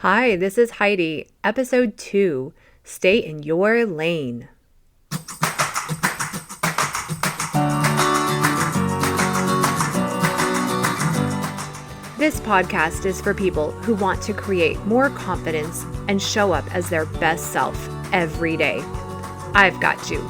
Hi, this is Heidi, episode 2, Stay in Your Lane. This podcast is for people who want to create more confidence and show up as their best self every day. I've got you.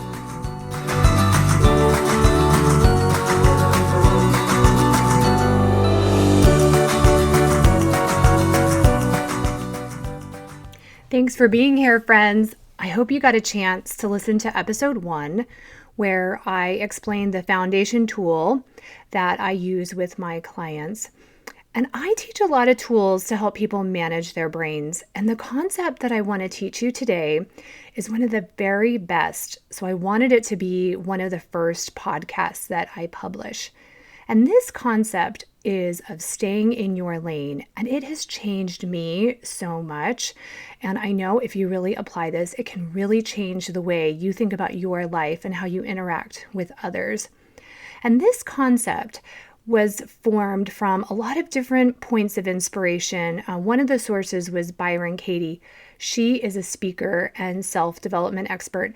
Thanks for being here, friends. I hope you got a chance to listen to episode 1, where I explained the foundation tool that I use with my clients. And I teach a lot of tools to help people manage their brains. And the concept that I want to teach you today is one of the very best. So I wanted it to be one of the first podcasts that I publish. And this concept is of staying in your lane, and it has changed me so much. And I know if you really apply this, it can really change the way you think about your life and how you interact with others. And this concept was formed from a lot of different points of inspiration. One of the sources was Byron Katie. She is a speaker and self-development expert.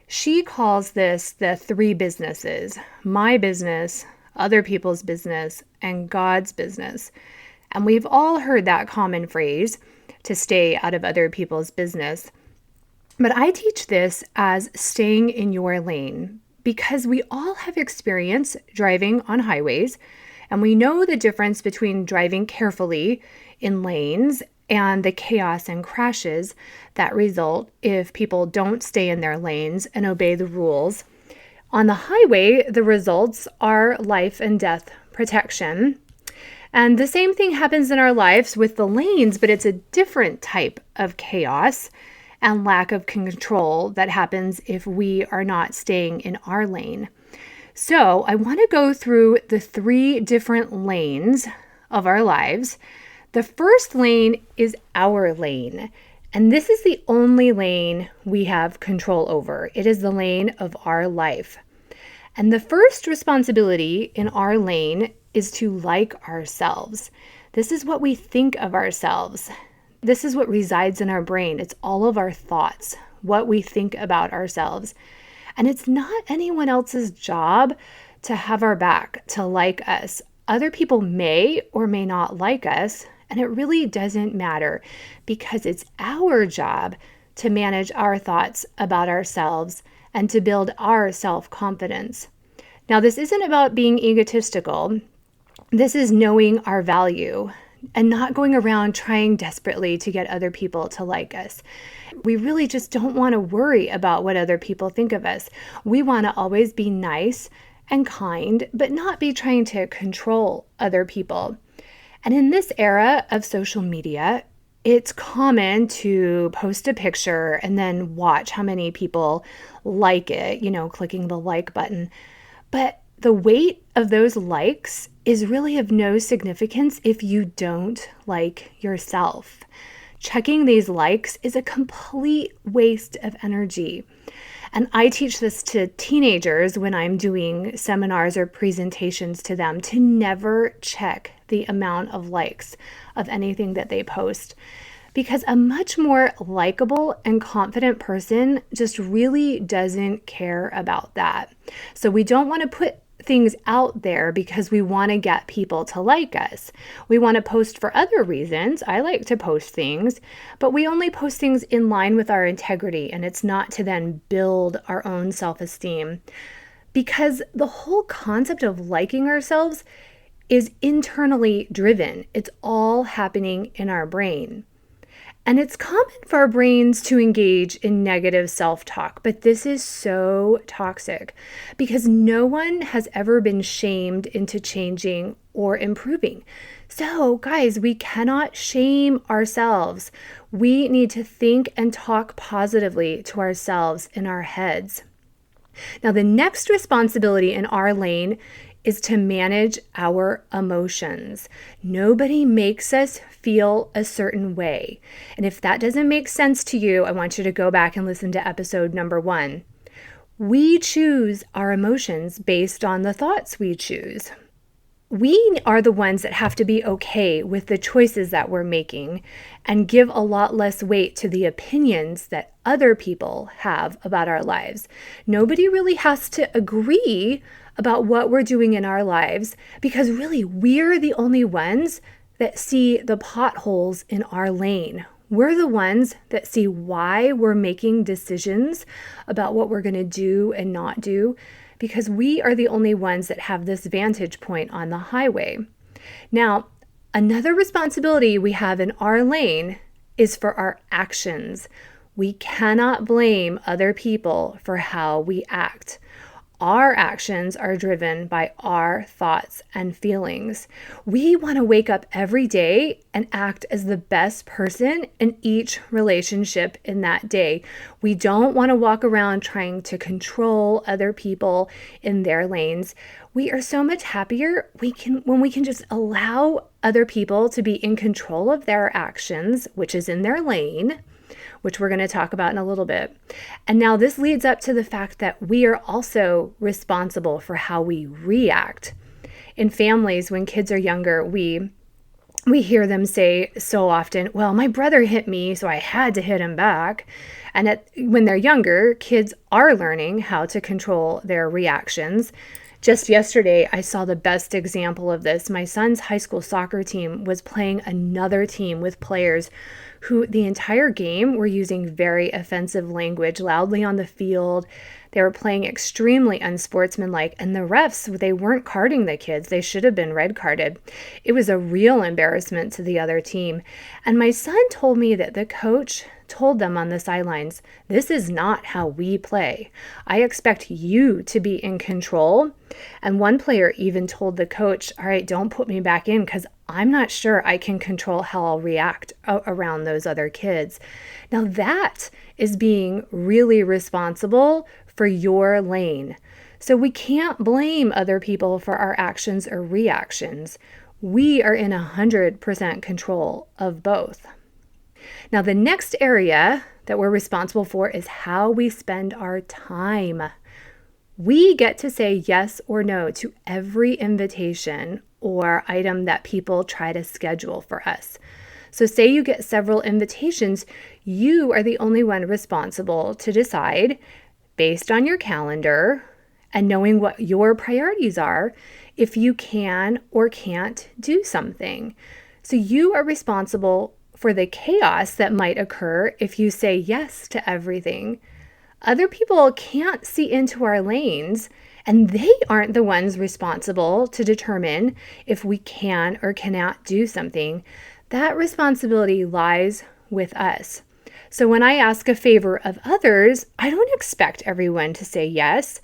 She calls this the 3 businesses: my business, other people's business, and God's business. And we've all heard that common phrase, to stay out of other people's business. But I teach this as staying in your lane, because we all have experience driving on highways, and we know the difference between driving carefully in lanes and the chaos and crashes that result if people don't stay in their lanes and obey the rules. On the highway, the results are life and death protection. And the same thing happens in our lives with the lanes, but it's a different type of chaos and lack of control that happens if we are not staying in our lane. So I want to go through the 3 different lanes of our lives. The first lane is our lane. And this is the only lane we have control over. It is the lane of our life. And the first responsibility in our lane is to like ourselves. This is what we think of ourselves. This is what resides in our brain. It's all of our thoughts, what we think about ourselves. And it's not anyone else's job to have our back, to like us. Other people may or may not like us, and it really doesn't matter, because it's our job to manage our thoughts about ourselves and to build our self-confidence. Now, this isn't about being egotistical. This is knowing our value and not going around trying desperately to get other people to like us. We really just don't want to worry about what other people think of us. We want to always be nice and kind, but not be trying to control other people. And in this era of social media, it's common to post a picture and then watch how many people like it, clicking the like button. But the weight of those likes is really of no significance if you don't like yourself. Checking these likes is a complete waste of energy. And I teach this to teenagers when I'm doing seminars or presentations to them, to never check the amount of likes of anything that they post. Because a much more likable and confident person just really doesn't care about that. So we don't want to put things out there because we want to get people to like us. We want to post for other reasons. I like to post things, but we only post things in line with our integrity, and it's not to then build our own self-esteem. Because the whole concept of liking ourselves is internally driven. It's all happening in our brain. And it's common for our brains to engage in negative self-talk, but this is so toxic because no one has ever been shamed into changing or improving. So, guys, we cannot shame ourselves. We need to think and talk positively to ourselves in our heads. Now, the next responsibility in our lane is to manage our emotions. Nobody makes us feel a certain way. And if that doesn't make sense to you, I want you to go back and listen to episode number 1. We choose our emotions based on the thoughts we choose. we are the ones that have to be okay with the choices that we're making and give a lot less weight to the opinions that other people have about our lives. Nobody really has to agree about what we're doing in our lives, because really we're the only ones that see the potholes in our lane. We're the ones that see why we're making decisions about what we're going to do and not do, because we are the only ones that have this vantage point on the highway. Now, another responsibility we have in our lane is for our actions. We cannot blame other people for how we act. Our actions are driven by our thoughts and feelings. We want to wake up every day and act as the best person in each relationship in that day. We don't want to walk around trying to control other people in their lanes. We are so much happier when we can just allow other people to be in control of their actions, which is in their lane, which we're going to talk about in a little bit. And now this leads up to the fact that we are also responsible for how we react. In families, when kids are younger, we hear them say so often, well, my brother hit me, so I had to hit him back. And when they're younger, kids are learning how to control their reactions. Just yesterday, I saw the best example of this. My son's high school soccer team was playing another team with players who the entire game were using very offensive language loudly on the field. They were playing extremely unsportsmanlike, and the refs, they weren't carding the kids. They should have been red carded. It was a real embarrassment to the other team. And my son told me that the coach told them on the sidelines, this is not how we play. I expect you to be in control. And one player even told the coach, all right, don't put me back in because I'm not sure I can control how I'll react around those other kids. Now that is being really responsible for your lane. So we can't blame other people for our actions or reactions. We are in 100% control of both. Now, the next area that we're responsible for is how we spend our time. We get to say yes or no to every invitation or item that people try to schedule for us. So say you get several invitations, you are the only one responsible to decide, based on your calendar and knowing what your priorities are, if you can or can't do something. So you are responsible for the chaos that might occur if you say yes to everything. Other people can't see into our lanes, and they aren't the ones responsible to determine if we can or cannot do something. That responsibility lies with us. So when I ask a favor of others, I don't expect everyone to say yes.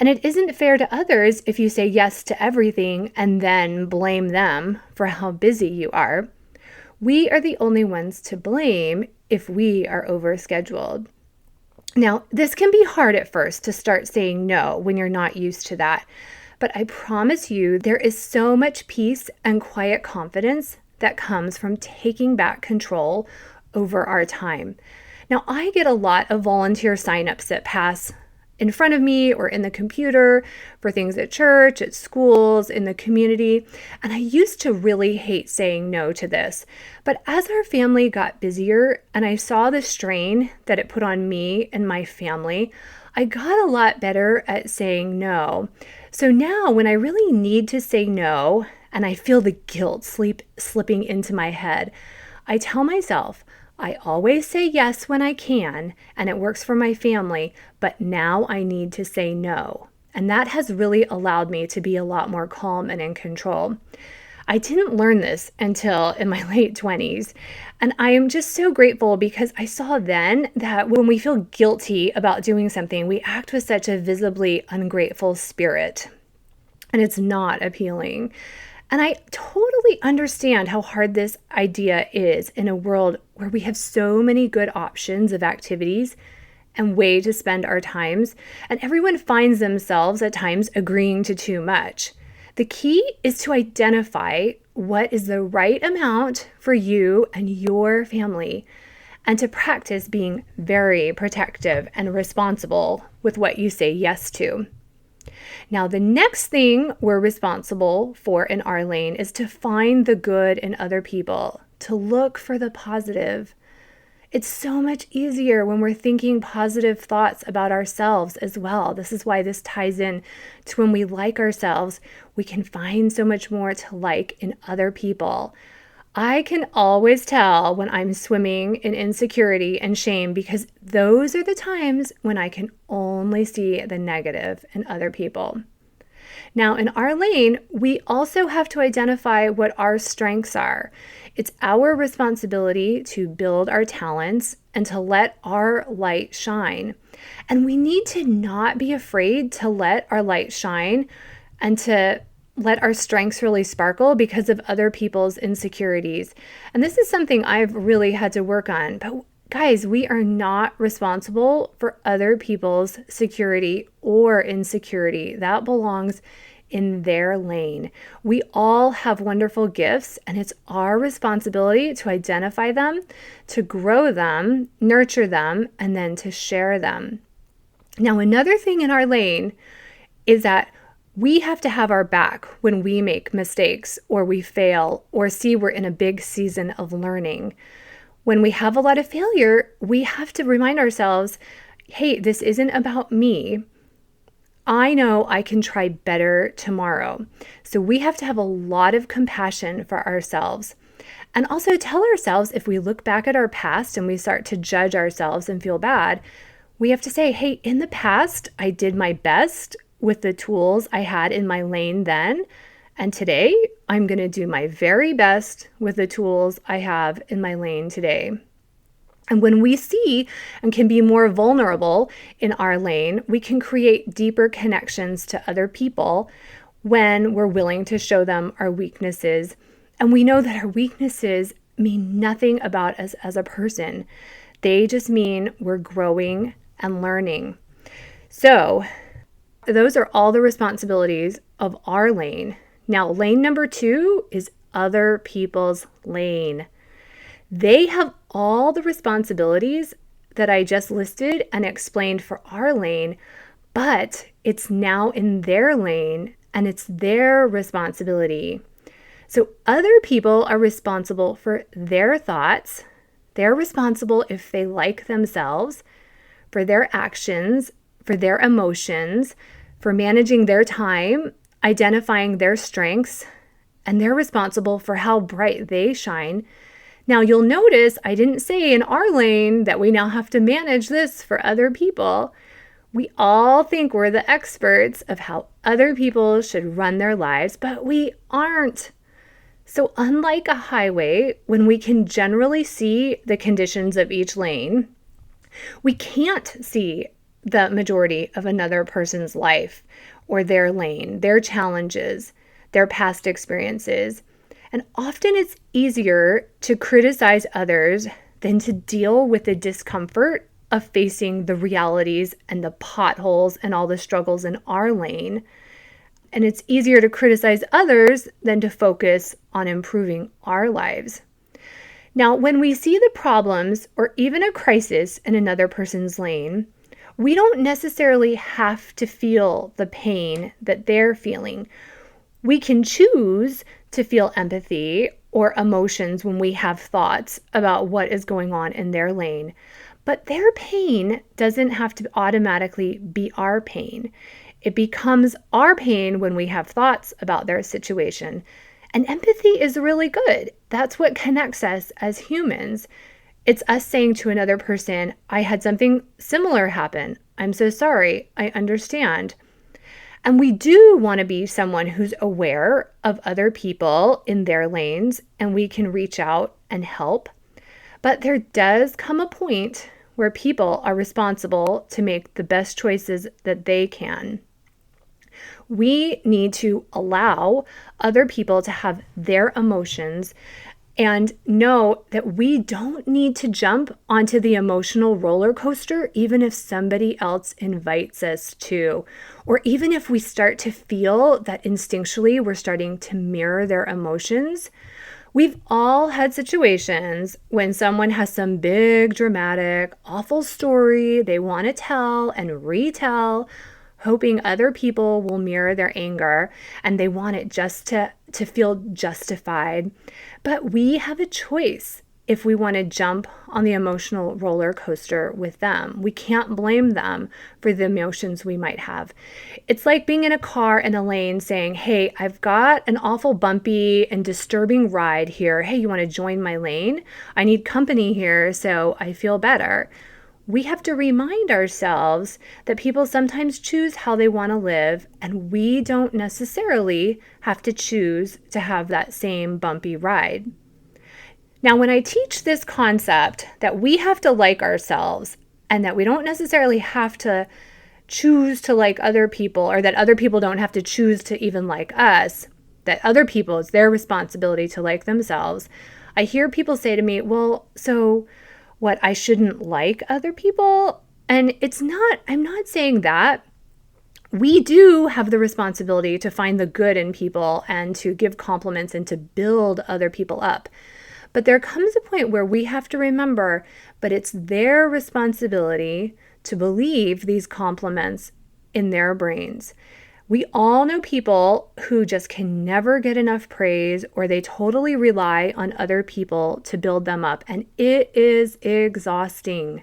And it isn't fair to others if you say yes to everything and then blame them for how busy you are. We are the only ones to blame if we are overscheduled. Now, this can be hard at first to start saying no when you're not used to that. But I promise you, there is so much peace and quiet confidence that comes from taking back control over our time. Now, I get a lot of volunteer signups that pass in front of me or in the computer for things at church, at schools, in the community. And I used to really hate saying no to this. But as our family got busier and I saw the strain that it put on me and my family, I got a lot better at saying no. So now when I really need to say no and I feel the guilt slipping into my head, I tell myself, I always say yes when I can, and it works for my family, but now I need to say no. And that has really allowed me to be a lot more calm and in control. I didn't learn this until in my late 20s, and I am just so grateful because I saw then that when we feel guilty about doing something, we act with such a visibly ungrateful spirit, and it's not appealing. And I totally understand how hard this idea is in a world where we have so many good options of activities and way to spend our times, and everyone finds themselves at times agreeing to too much. The key is to identify what is the right amount for you and your family, and to practice being very protective and responsible with what you say yes to. Now, the next thing we're responsible for in our lane is to find the good in other people, to look for the positive. It's so much easier when we're thinking positive thoughts about ourselves as well. This is why this ties in to when we like ourselves, we can find so much more to like in other people. I can always tell when I'm swimming in insecurity and shame because those are the times when I can only see the negative in other people. Now, in our lane, we also have to identify what our strengths are. It's our responsibility to build our talents and to let our light shine. And we need to not be afraid to let our light shine and to let our strengths really sparkle because of other people's insecurities. And this is something I've really had to work on. But guys, we are not responsible for other people's security or insecurity. That belongs in their lane. We all have wonderful gifts, and it's our responsibility to identify them, to grow them, nurture them, and then to share them. Now, another thing in our lane is that we have to have our back when we make mistakes or we fail or see we're in a big season of learning. When we have a lot of failure, we have to remind ourselves, hey, this isn't about me. I know I can try better tomorrow. So we have to have a lot of compassion for ourselves. And also tell ourselves, if we look back at our past and we start to judge ourselves and feel bad, we have to say, hey, in the past, I did my best with the tools I had in my lane then. And today, I'm going to do my very best with the tools I have in my lane today. And when we see and can be more vulnerable in our lane, we can create deeper connections to other people when we're willing to show them our weaknesses. And we know that our weaknesses mean nothing about us as a person. They just mean we're growing and learning. So those are all the responsibilities of our lane. Now, lane number 2 is other people's lane. They have all the responsibilities that I just listed and explained for our lane, but it's now in their lane and it's their responsibility. So other people are responsible for their thoughts. They're responsible if they like themselves, for their actions, for their emotions, for managing their time, identifying their strengths, and they're responsible for how bright they shine. Now, you'll notice I didn't say in our lane that we now have to manage this for other people. We all think we're the experts of how other people should run their lives, but we aren't. So unlike a highway, when we can generally see the conditions of each lane, we can't see the majority of another person's life or their lane, their challenges, their past experiences. And often it's easier to criticize others than to deal with the discomfort of facing the realities and the potholes and all the struggles in our lane. And it's easier to criticize others than to focus on improving our lives. Now, when we see the problems or even a crisis in another person's lane, we don't necessarily have to feel the pain that they're feeling. We can choose to feel empathy or emotions when we have thoughts about what is going on in their lane. But their pain doesn't have to automatically be our pain. It becomes our pain when we have thoughts about their situation. And empathy is really good. That's what connects us as humans. It's us saying to another person, I had something similar happen. I'm so sorry. I understand. And we do want to be someone who's aware of other people in their lanes, and we can reach out and help. But there does come a point where people are responsible to make the best choices that they can. We need to allow other people to have their emotions and know that we don't need to jump onto the emotional roller coaster even if somebody else invites us to, or even if we start to feel that instinctually we're starting to mirror their emotions. We've all had situations when someone has some big, dramatic, awful story they want to tell and retell, hoping other people will mirror their anger and they want it just to feel justified. But we have a choice if we want to jump on the emotional roller coaster with them. We can't blame them for the emotions we might have. It's like being in a car in a lane saying, hey, I've got an awful bumpy and disturbing ride here. Hey, you want to join my lane? I need company here so I feel better. We have to remind ourselves that people sometimes choose how they want to live, and we don't necessarily have to choose to have that same bumpy ride. Now, when I teach this concept that we have to like ourselves and that we don't necessarily have to choose to like other people, or that other people don't have to choose to even like us, that other people, it's their responsibility to like themselves, I hear people say to me, well, so what, I shouldn't like other people? And I'm not saying that. We do have the responsibility to find the good in people and to give compliments and to build other people up. But there comes a point where we have to remember, but it's their responsibility to believe these compliments in their brains. We all know people who just can never get enough praise, or they totally rely on other people to build them up, and it is exhausting.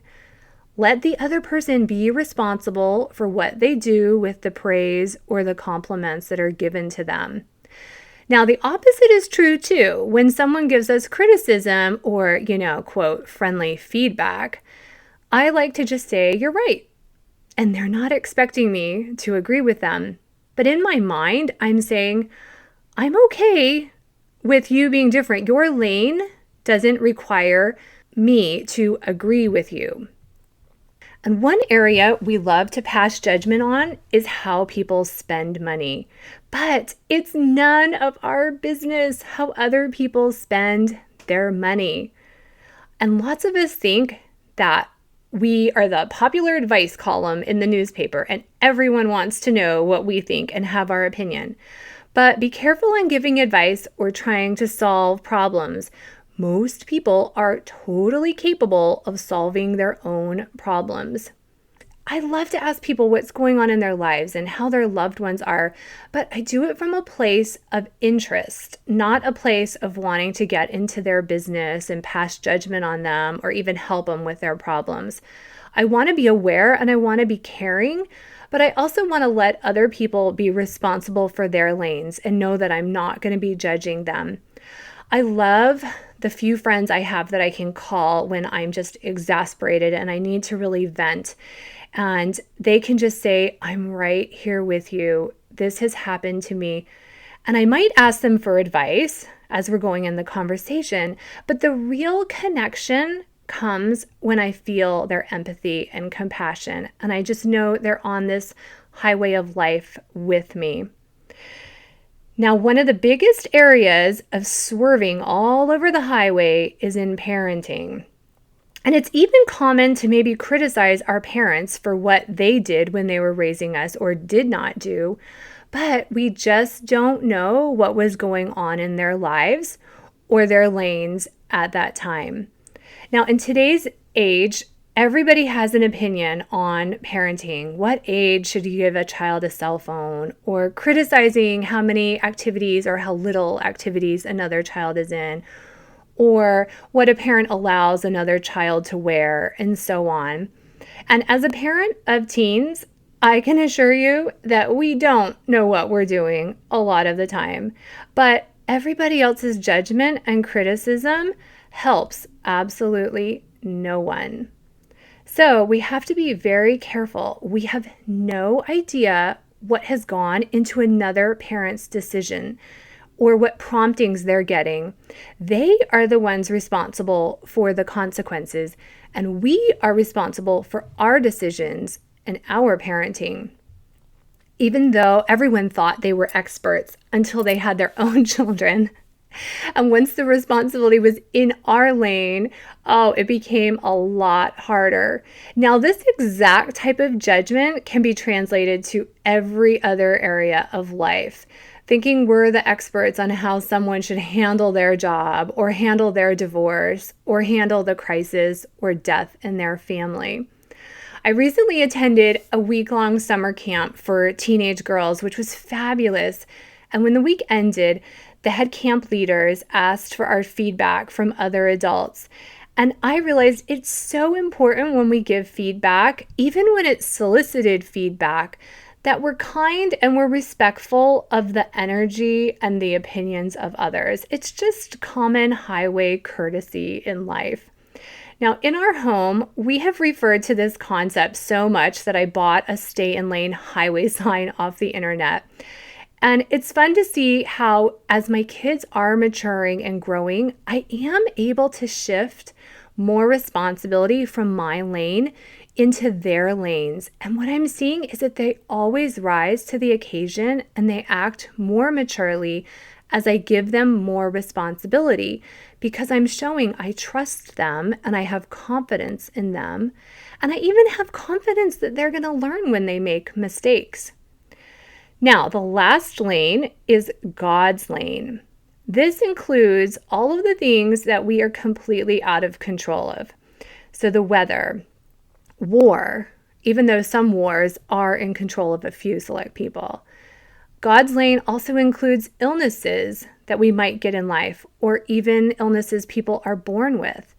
Let the other person be responsible for what they do with the praise or the compliments that are given to them. Now, the opposite is true too. When someone gives us criticism or, quote, friendly feedback, I like to just say, you're right. And they're not expecting me to agree with them. But in my mind, I'm saying, I'm okay with you being different. Your lane doesn't require me to agree with you. And one area we love to pass judgment on is how people spend money. But it's none of our business how other people spend their money. And lots of us think that we are the popular advice column in the newspaper, and everyone wants to know what we think and have our opinion. But be careful in giving advice or trying to solve problems. Most people are totally capable of solving their own problems. I love to ask people what's going on in their lives and how their loved ones are, but I do it from a place of interest, not a place of wanting to get into their business and pass judgment on them or even help them with their problems. I want to be aware and I want to be caring, but I also want to let other people be responsible for their lanes and know that I'm not going to be judging them. I love the few friends I have that I can call when I'm just exasperated and I need to really vent. And they can just say, I'm right here with you. This has happened to me. And I might ask them for advice as we're going in the conversation, but the real connection comes when I feel their empathy and compassion. And I just know they're on this highway of life with me. Now, one of the biggest areas of swerving all over the highway is in parenting. And it's even common to maybe criticize our parents for what they did when they were raising us or did not do, but we just don't know what was going on in their lives or their lanes at that time. Now, in today's age, everybody has an opinion on parenting. What age should you give a child a cell phone? Or criticizing how many activities or how little activities another child is in, or what a parent allows another child to wear, and so on. And as a parent of teens, I can assure you that we don't know what we're doing a lot of the time. But everybody else's judgment and criticism helps absolutely no one. So we have to be very careful. We have no idea what has gone into another parent's decision or what promptings they're getting. They are the ones responsible for the consequences, and we are responsible for our decisions and our parenting. Even though everyone thought they were experts until they had their own children. And once the responsibility was in our lane, it became a lot harder. Now, this exact type of judgment can be translated to every other area of life. Thinking we're the experts on how someone should handle their job or handle their divorce or handle the crisis or death in their family. I recently attended a week-long summer camp for teenage girls, which was fabulous. And when the week ended, the head camp leaders asked for our feedback from other adults. And I realized it's so important when we give feedback, even when it's solicited feedback, that we're kind and we're respectful of the energy and the opinions of others. It's just common highway courtesy in life. Now, in our home, we have referred to this concept so much that I bought a stay in lane highway sign off the internet. And it's fun to see how, as my kids are maturing and growing, I am able to shift more responsibility from my lane into their lanes. And what I'm seeing is that they always rise to the occasion and they act more maturely as I give them more responsibility, because I'm showing I trust them and I have confidence in them. And I even have confidence that they're going to learn when they make mistakes. Now, the last lane is God's lane. This includes all of the things that we are completely out of control of. So the weather, war, even though some wars are in control of a few select people. God's lane also includes illnesses that we might get in life, or even illnesses people are born with.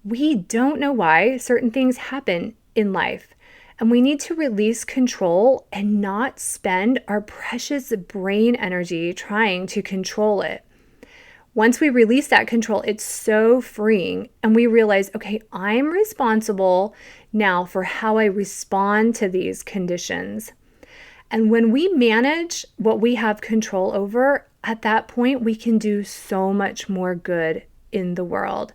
We don't know why certain things happen in life, and we need to release control and not spend our precious brain energy trying to control it. Once we release that control, it's so freeing, and we realize, okay, I'm responsible now for how I respond to these conditions. And when we manage what we have control over, at that point, we can do so much more good in the world.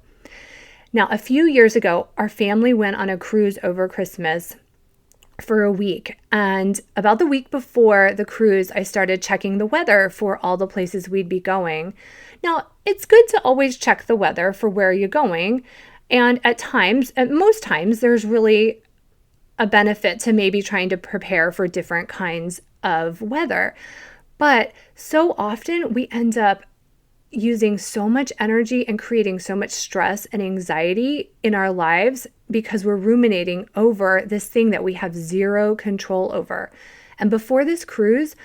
Now, a few years ago, our family went on a cruise over Christmas for a week. And about the week before the cruise, I started checking the weather for all the places we'd be going. Now, it's good to always check the weather for where you're going. And at most times, there's really a benefit to maybe trying to prepare for different kinds of weather. But so often we end up using so much energy and creating so much stress and anxiety in our lives because we're ruminating over this thing that we have zero control over. And before this cruise,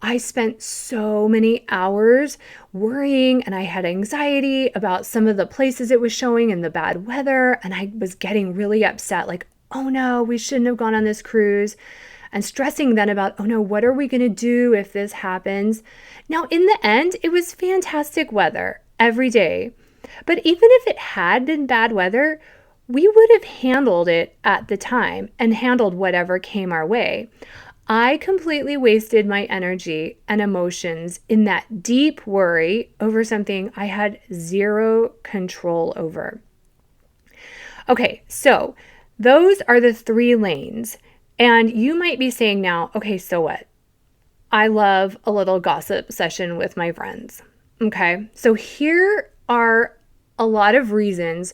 I spent so many hours worrying, and I had anxiety about some of the places it was showing and the bad weather. And I was getting really upset, like, oh no, we shouldn't have gone on this cruise. And stressing then about, oh no, what are we going to do if this happens? Now, in the end, it was fantastic weather every day. But even if it had been bad weather, we would have handled it at the time and handled whatever came our way. I completely wasted my energy and emotions in that deep worry over something I had zero control over. Okay, so those are the 3 lanes. And you might be saying now, okay, so what? I love a little gossip session with my friends. Okay, so here are a lot of reasons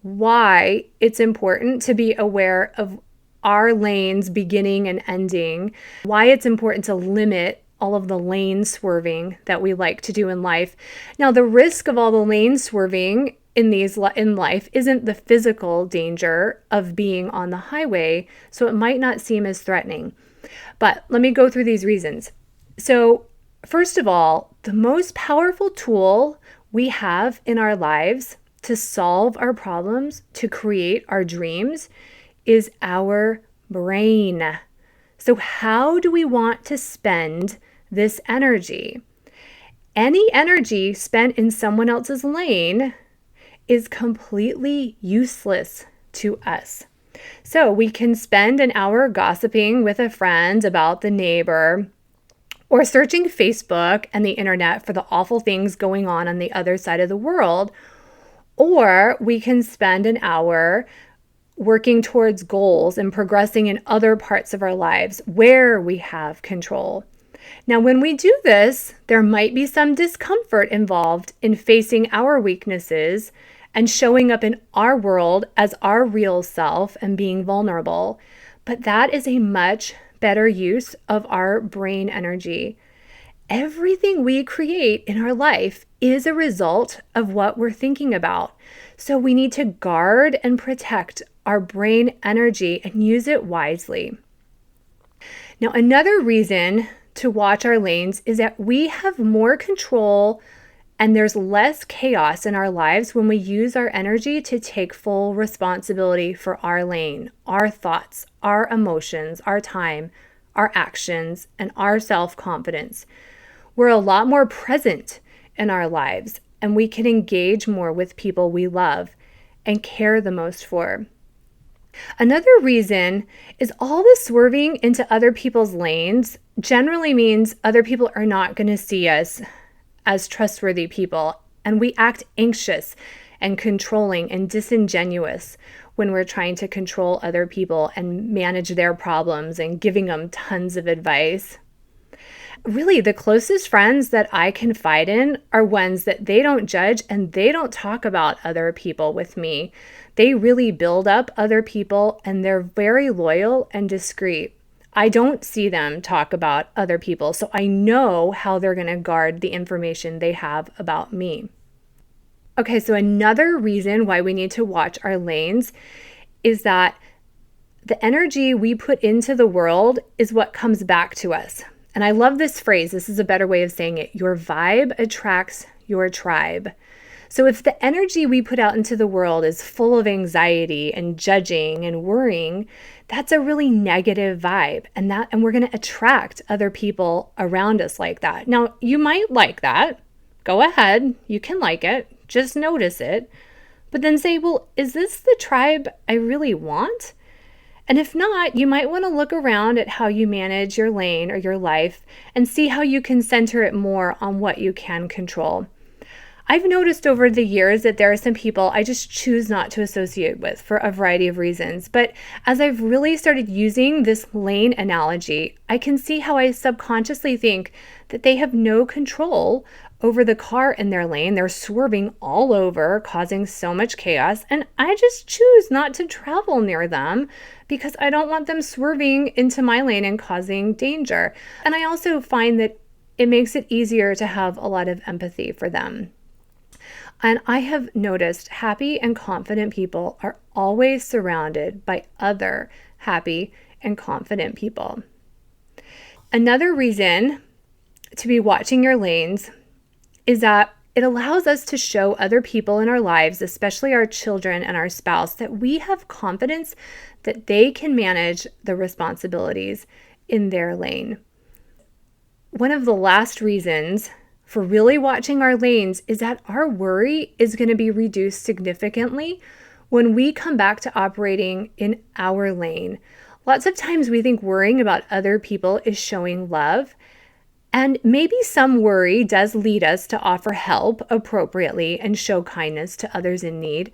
why it's important to be aware of our lanes beginning and ending, why it's important to limit all of the lane swerving that we like to do in life. Now, the risk of all the lane swerving in life isn't the physical danger of being on the highway, so it might not seem as threatening. But let me go through these reasons. So, first of all, the most powerful tool we have in our lives to solve our problems, to create our dreams, is our brain. So how do we want to spend this energy? Any energy spent in someone else's lane is completely useless to us. So we can spend an hour gossiping with a friend about the neighbor, or searching Facebook and the internet for the awful things going on the other side of the world, or we can spend an hour working towards goals and progressing in other parts of our lives where we have control. Now, when we do this, there might be some discomfort involved in facing our weaknesses and showing up in our world as our real self and being vulnerable. But that is a much better use of our brain energy. Everything we create in our life is a result of what we're thinking about. So we need to guard and protect our brain energy and use it wisely. Now, another reason to watch our lanes is that we have more control and there's less chaos in our lives when we use our energy to take full responsibility for our lane, our thoughts, our emotions, our time, our actions, and our self-confidence. We're a lot more present in our lives, and we can engage more with people we love and care the most for. Another reason is all the swerving into other people's lanes generally means other people are not going to see us as trustworthy people, and we act anxious and controlling and disingenuous when we're trying to control other people and manage their problems and giving them tons of advice. Really, the closest friends that I confide in are ones that they don't judge and they don't talk about other people with me. They really build up other people and they're very loyal and discreet. I don't see them talk about other people, so I know how they're going to guard the information they have about me. Okay, so another reason why we need to watch our lanes is that the energy we put into the world is what comes back to us. And I love this phrase. This is a better way of saying it. Your vibe attracts your tribe. So if the energy we put out into the world is full of anxiety and judging and worrying, that's a really negative vibe. And we're going to attract other people around us like that. Now, you might like that. Go ahead. You can like it. Just notice it. But then say, well, is this the tribe I really want? And if not, you might want to look around at how you manage your lane or your life and see how you can center it more on what you can control. I've noticed over the years that there are some people I just choose not to associate with for a variety of reasons. But as I've really started using this lane analogy, I can see how I subconsciously think that they have no control over the car in their lane. They're swerving all over, causing so much chaos. And I just choose not to travel near them because I don't want them swerving into my lane and causing danger. And I also find that it makes it easier to have a lot of empathy for them. And I have noticed happy and confident people are always surrounded by other happy and confident people. Another reason to be watching your lanes is that it allows us to show other people in our lives, especially our children and our spouse, that we have confidence that they can manage the responsibilities in their lane. One of the last reasons for really watching our lanes is that our worry is going to be reduced significantly when we come back to operating in our lane. Lots of times we think worrying about other people is showing love, and maybe some worry does lead us to offer help appropriately and show kindness to others in need.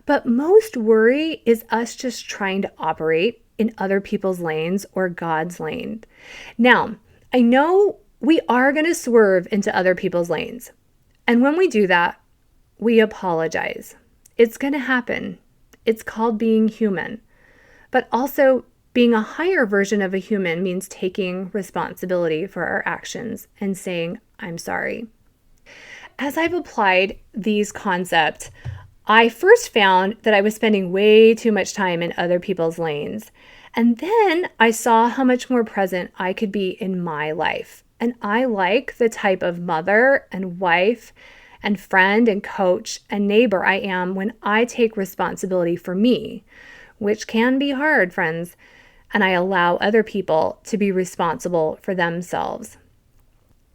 But most worry is us just trying to operate in other people's lanes or God's lane. Now, I know we are going to swerve into other people's lanes. And when we do that, we apologize. It's going to happen. It's called being human. But also, being a higher version of a human means taking responsibility for our actions and saying, I'm sorry. As I've applied these concepts, I first found that I was spending way too much time in other people's lanes. And then I saw how much more present I could be in my life. And I like the type of mother and wife and friend and coach and neighbor I am when I take responsibility for me, which can be hard, friends, and I allow other people to be responsible for themselves.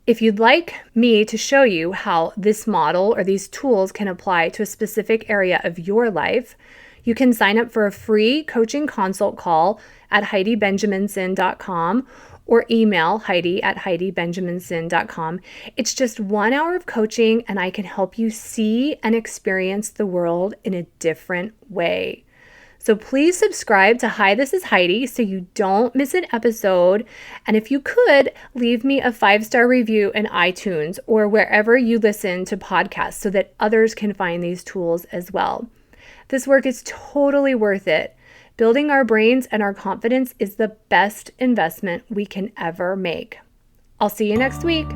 If you'd like me to show you how this model or these tools can apply to a specific area of your life, you can sign up for a free coaching consult call at HeidiBenjaminson.com or email Heidi@HeidiBenjaminson.com. It's just 1 hour of coaching, and I can help you see and experience the world in a different way. So please subscribe to Hi, This is Heidi so you don't miss an episode. And if you could, leave me a 5-star review in iTunes or wherever you listen to podcasts so that others can find these tools as well. This work is totally worth it. Building our brains and our confidence is the best investment we can ever make. I'll see you next week.